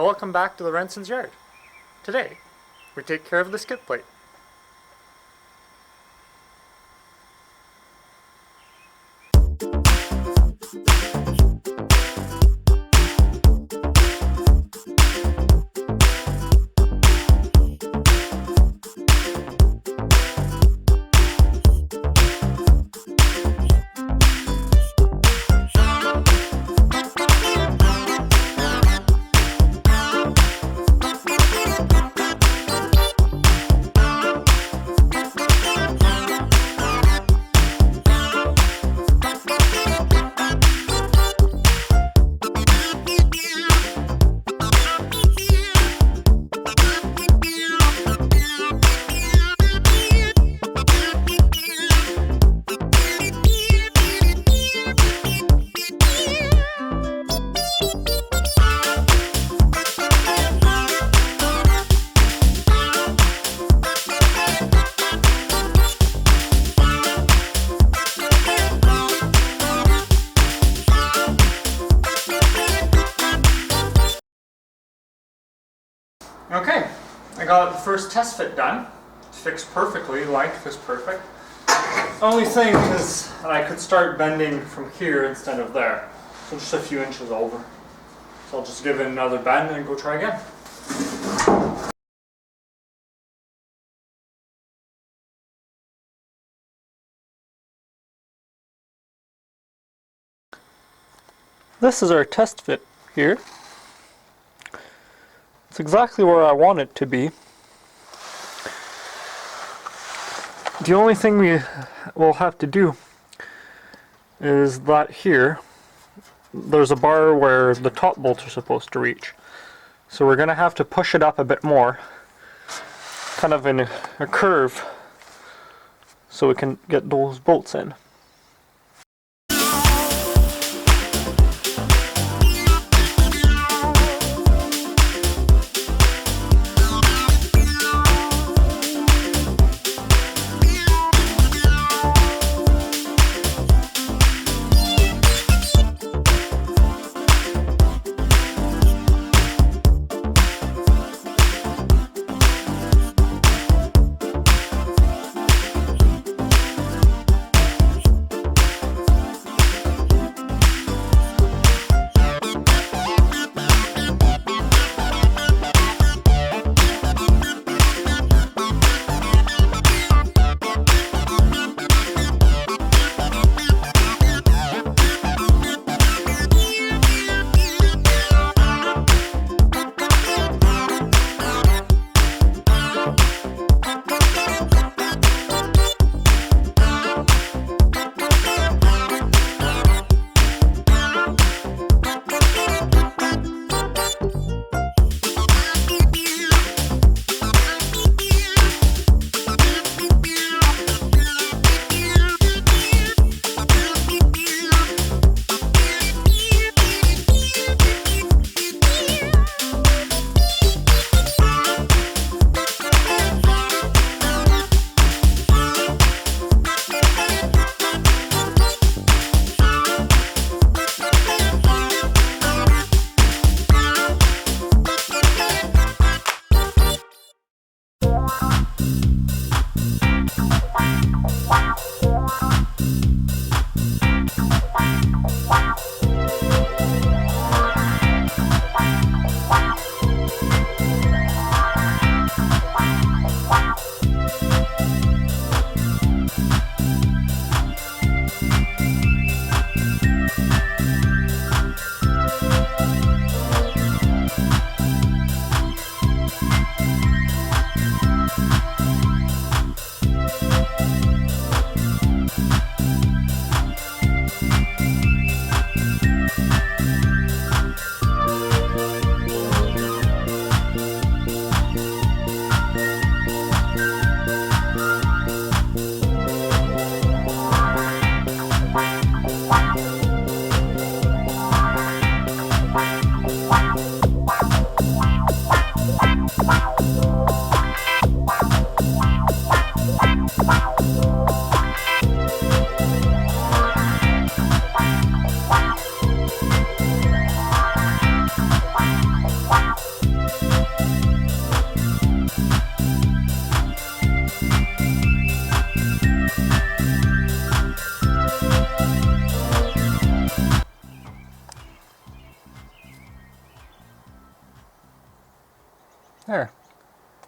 welcome back to the Renson's Yard. Today, we take care of the skid plate. Okay, I got the first test fit done. It's fixed perfectly, length is perfect. Only thing is that I could start bending from here instead of there. So just a few inches over. So I'll just give it another bend and go try again. This is our test fit here. It's exactly where I want it to be. The only thing we will have to do is that here there's a bar where the top bolts are supposed to reach. So we're going to have to push it up a bit more, kind of in a curve, so we can get those bolts in.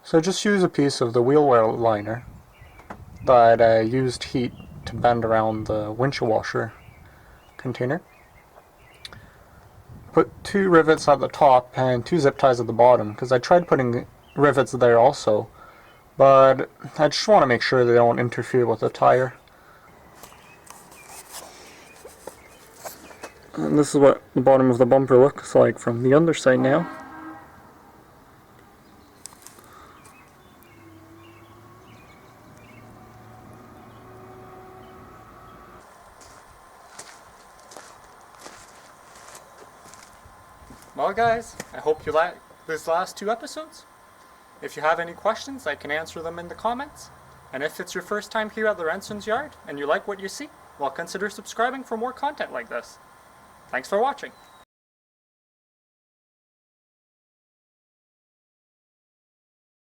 So just use a piece of the wheel well liner that I used heat to bend around the windshield washer container. Put 2 rivets at the top and 2 zip ties at the bottom, because I tried putting rivets there also, but I just want to make sure they don't interfere with the tire. And this is what the bottom of the bumper looks like from the underside now. Well guys, I hope you like these last 2 episodes. If you have any questions, I can answer them in the comments. And if it's your first time here at the Renson's Yard and you like what you see, well, consider subscribing for more content like this. Thanks for watching.